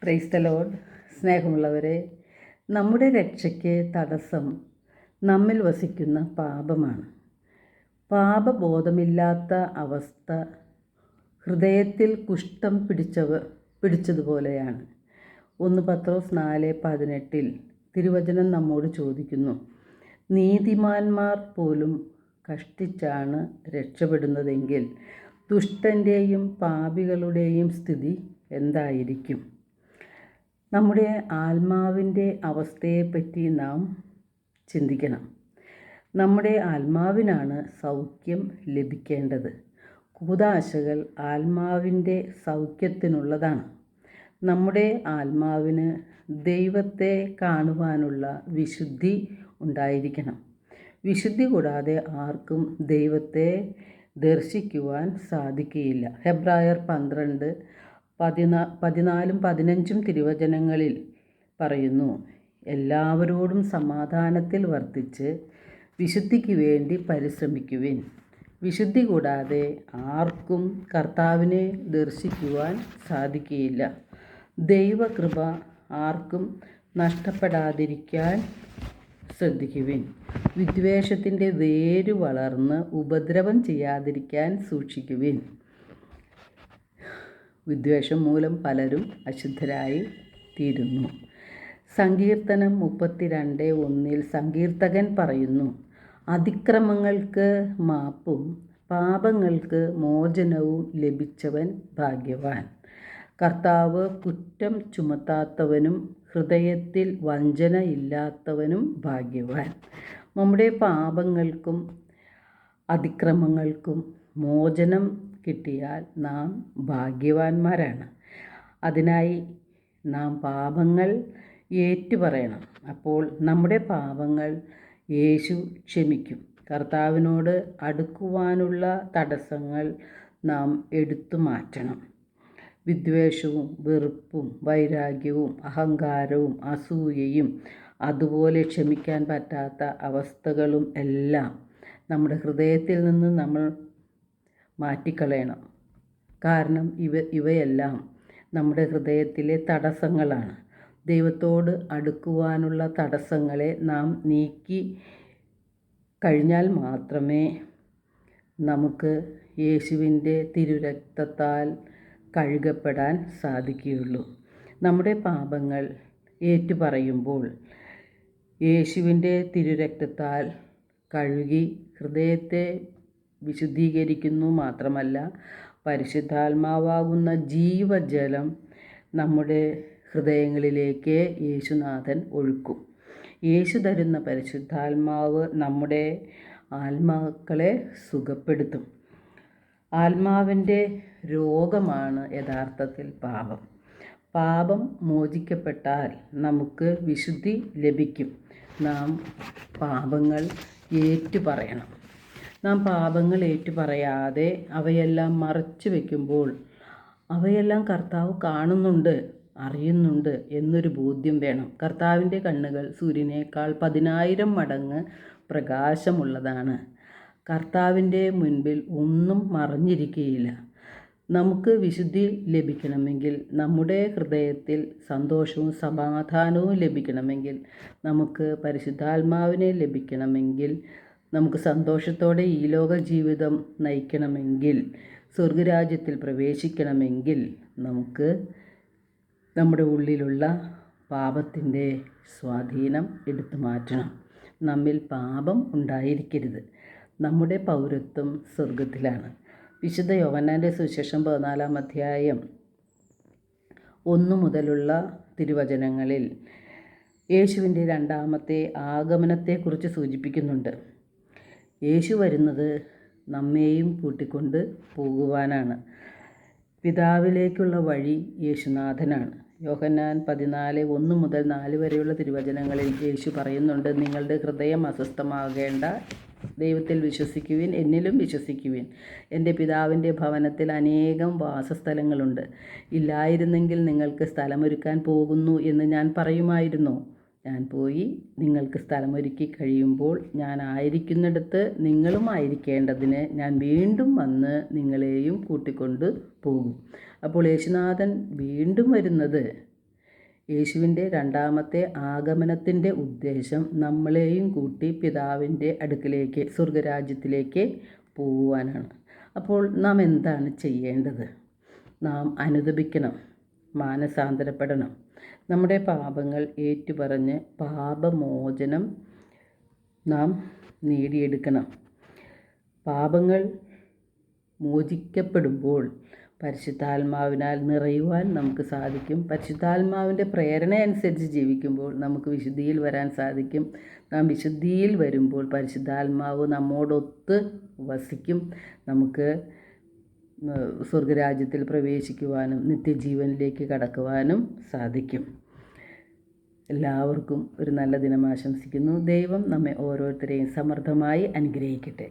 Praise the Lord. സ്നേഹമുള്ളവരെ, നമ്മുടെ രക്ഷയ്ക്ക് തടസ്സം നമ്മിൽ വസിക്കുന്ന പാപമാണ്. പാപബോധമില്ലാത്ത അവസ്ഥ ഹൃദയത്തിൽ കുഷ്ഠം പിടിച്ചതുപോലെയാണ്. 1 പത്രോസ് 4:18 തിരുവചനം നമ്മോട് ചോദിക്കുന്നു, നീതിമാന്മാർ പോലും കഷ്ടിച്ചാണ് രക്ഷപ്പെടുന്നതെങ്കിൽ ദുഷ്ടൻ്റെയും പാപികളുടെയും സ്ഥിതി എന്തായിരിക്കും? നമ്മുടെ ആത്മാവിൻ്റെ അവസ്ഥയെപ്പറ്റി നാം ചിന്തിക്കണം. നമ്മുടെ ആത്മാവിനാണ് സൗഖ്യം ലഭിക്കേണ്ടത്. കൂദാശകൾ ആത്മാവിൻ്റെ സൗഖ്യത്തിനുള്ളതാണ്. നമ്മുടെ ആത്മാവിന് ദൈവത്തെ കാണുവാനുള്ള വിശുദ്ധി ഉണ്ടായിരിക്കണം. വിശുദ്ധി കൂടാതെ ആർക്കും ദൈവത്തെ ദർശിക്കുവാൻ സാധിക്കുകയില്ല. ഹെബ്രായർ 12:14-15 തിരുവചനങ്ങളിൽ പറയുന്നു, എല്ലാവരോടും സമാധാനത്തിൽ വർത്തിച്ച് വിശുദ്ധിക്ക് വേണ്ടി പരിശ്രമിക്കുവിൻ. വിശുദ്ധി കൂടാതെ ആർക്കും കർത്താവിനെ ദർശിക്കുവാൻ സാധിക്കുകയില്ല. ദൈവകൃപ ആർക്കും നഷ്ടപ്പെടാതിരിക്കാൻ ശ്രദ്ധിക്കുവിൻ. വിദ്വേഷത്തിൻ്റെ വേര് വളർന്ന് ഉപദ്രവം ചെയ്യാതിരിക്കാൻ സൂക്ഷിക്കുവിൻ. വിദ്വേഷം മൂലം പലരും അശുദ്ധരായി തീരുന്നു. സങ്കീർത്തനം 32:1 സങ്കീർത്തകൻ പറയുന്നു, അതിക്രമങ്ങൾക്ക് മാപ്പും പാപങ്ങൾക്ക് മോചനവും ലഭിച്ചവൻ ഭാഗ്യവാൻ. കർത്താവ് കുറ്റം ചുമത്താത്തവനും ഹൃദയത്തിൽ വഞ്ചന ഇല്ലാത്തവനും ഭാഗ്യവാൻ. നമ്മുടെ പാപങ്ങൾക്കും അതിക്രമങ്ങൾക്കും മോചനം കിട്ടിയാൽ നാം ഭാഗ്യവാന്മാരാണ്. അതിനായി നാം പാപങ്ങൾ ഏറ്റുപറയണം. അപ്പോൾ നമ്മുടെ പാപങ്ങൾ യേശു ക്ഷമിക്കും. കർത്താവിനോട് അടുക്കുവാനുള്ള തടസ്സങ്ങൾ നാം എടുത്തു മാറ്റണം. വിദ്വേഷവും വെറുപ്പും വൈരാഗ്യവും അഹങ്കാരവും അസൂയയും അതുപോലെ ക്ഷമിക്കാൻ പറ്റാത്ത അവസ്ഥകളും എല്ലാം നമ്മുടെ ഹൃദയത്തിൽ നിന്ന് നമ്മൾ മാറ്റിക്കളയണം. കാരണം ഇവയെല്ലാം നമ്മുടെ ഹൃദയത്തിലെ തടസ്സങ്ങളാണ്. ദൈവത്തോട് അടുക്കുവാനുള്ള തടസ്സങ്ങളെ നാം നീക്കി കഴിഞ്ഞാൽ മാത്രമേ നമുക്ക് യേശുവിൻ്റെ തിരുരക്തത്താൽ കഴുകപ്പെടാൻ സാധിക്കുകയുള്ളൂ. നമ്മുടെ പാപങ്ങൾ ഏറ്റുപറയുമ്പോൾ യേശുവിൻ്റെ തിരുരക്തത്താൽ കഴുകി ഹൃദയത്തെ വിശുദ്ധീകരിക്കുന്നു മാത്രമല്ല, പരിശുദ്ധാത്മാവാകുന്ന ജീവജലം നമ്മുടെ ഹൃദയങ്ങളിലേക്ക് യേശുനാഥൻ ഒഴുക്കും. യേശു തരുന്ന പരിശുദ്ധാത്മാവ് നമ്മുടെ ആത്മാക്കളെ സുഖപ്പെടുത്തും. ആത്മാവിൻ്റെ രോഗമാണ് യഥാർത്ഥത്തിൽ പാപം. പാപം മോചിക്കപ്പെട്ടാൽ നമുക്ക് വിശുദ്ധി ലഭിക്കും. നാം പാപങ്ങൾ ഏറ്റുപറയണം. നാം പാപങ്ങൾ ഏറ്റുപറയാതെ അവയെല്ലാം മറച്ചു വയ്ക്കുമ്പോൾ അവയെല്ലാം കർത്താവ് കാണുന്നുണ്ട്, അറിയുന്നുണ്ട് എന്നൊരു ബോധ്യം വേണം. കർത്താവിൻ്റെ കണ്ണുകൾ സൂര്യനേക്കാൾ 10,000 മടങ്ങ് പ്രകാശമുള്ളതാണ്. കർത്താവിൻ്റെ മുൻപിൽ ഒന്നും മറഞ്ഞിരിക്കുകയില്ല. നമുക്ക് വിശുദ്ധി ലഭിക്കണമെങ്കിൽ, നമ്മുടെ ഹൃദയത്തിൽ സന്തോഷവും സമാധാനവും ലഭിക്കണമെങ്കിൽ, നമുക്ക് പരിശുദ്ധാത്മാവിനെ ലഭിക്കണമെങ്കിൽ, നമുക്ക് സന്തോഷത്തോടെ ഈ ലോക ജീവിതം നയിക്കണമെങ്കിൽ, സ്വർഗരാജ്യത്തിൽ പ്രവേശിക്കണമെങ്കിൽ നമുക്ക് നമ്മുടെ ഉള്ളിലുള്ള പാപത്തിൻ്റെ സ്വാധീനം എടുത്തു മാറ്റണം. നമ്മിൽ പാപം ഉണ്ടായിരിക്കരുത്. നമ്മുടെ പൗരത്വം സ്വർഗത്തിലാണ്. വിശുദ്ധ യോഹന്നാൻ്റെ സുവിശേഷം 14-ാം അധ്യായം 1 മുതലുള്ള തിരുവചനങ്ങളിൽ യേശുവിൻ്റെ രണ്ടാമത്തെ ആഗമനത്തെക്കുറിച്ച് സൂചിപ്പിക്കുന്നുണ്ട്. യേശു വരുന്നത് നമ്മെയും കൂട്ടിക്കൊണ്ട് പോകുവാനാണ്. പിതാവിലേക്കുള്ള വഴി യേശുനാഥനാണ്. യോഹന്നാൻ 14:1 മുതൽ 4 വരെയുള്ള തിരുവചനങ്ങളിൽ യേശു പറയുന്നുണ്ട്, നിങ്ങളുടെ ഹൃദയം അസ്വസ്ഥമാകേണ്ട, ദൈവത്തിൽ വിശ്വസിക്കുവിൻ, എന്നിലും വിശ്വസിക്കുവിൻ. എൻ്റെ പിതാവിൻ്റെ ഭവനത്തിൽ അനേകം വാസസ്ഥലങ്ങളുണ്ട്. ഇല്ലായിരുന്നെങ്കിൽ നിങ്ങൾക്ക് സ്ഥലമൊരുക്കാൻ പോകുന്നു എന്ന് ഞാൻ പറയുമായിരുന്നു. ഞാൻ പോയി നിങ്ങൾക്ക് സ്ഥലമൊരുക്കി കഴിയുമ്പോൾ ഞാൻ ആയിരിക്കുന്നിടത്ത് നിങ്ങളും ആയിരിക്കേണ്ടതിന് ഞാൻ വീണ്ടും വന്ന് നിങ്ങളെയും കൂട്ടിക്കൊണ്ട് പോകും. അപ്പോൾ യേശുനാഥൻ വീണ്ടും വരുന്നത് യേശുവിൻ്റെ രണ്ടാമത്തെ ആഗമനത്തിൻ്റെ ഉദ്ദേശം നമ്മളെയും കൂട്ടി പിതാവിൻ്റെ അടുക്കിലേക്ക്, സ്വർഗരാജ്യത്തിലേക്ക് പോകുവാനാണ്. അപ്പോൾ നാം എന്താണ് ചെയ്യേണ്ടത്? നാം അനുതപിക്കണം, മാനസാന്തരപ്പെടണം, നമ്മുടെ പാപങ്ങൾ ഏറ്റുപറഞ്ഞ് പാപമോചനം നാം നേടിയെടുക്കണം. പാപങ്ങൾ മോചിക്കപ്പെടുമ്പോൾ പരിശുദ്ധാത്മാവിനാൽ നിറയുവാൻ നമുക്ക് സാധിക്കും. പരിശുദ്ധാത്മാവിൻ്റെ പ്രേരണ അനുസരിച്ച് ജീവിക്കുമ്പോൾ നമുക്ക് വിശുദ്ധിയിൽ വരാൻ സാധിക്കും. നാം വിശുദ്ധിയിൽ വരുമ്പോൾ പരിശുദ്ധാത്മാവ് നമ്മോടൊത്ത് വസിക്കും. നമുക്ക് സ്വർഗരാജ്യത്തിൽ പ്രവേശിക്കുവാനും നിത്യജീവനിലേക്ക് കടക്കുവാനും സാധിക്കും. എല്ലാവർക്കും ഒരു നല്ല ദിനം ആശംസിക്കുന്നു. ദൈവം നമ്മെ ഓരോരുത്തരെയും സമൃദ്ധമായി അനുഗ്രഹിക്കട്ടെ.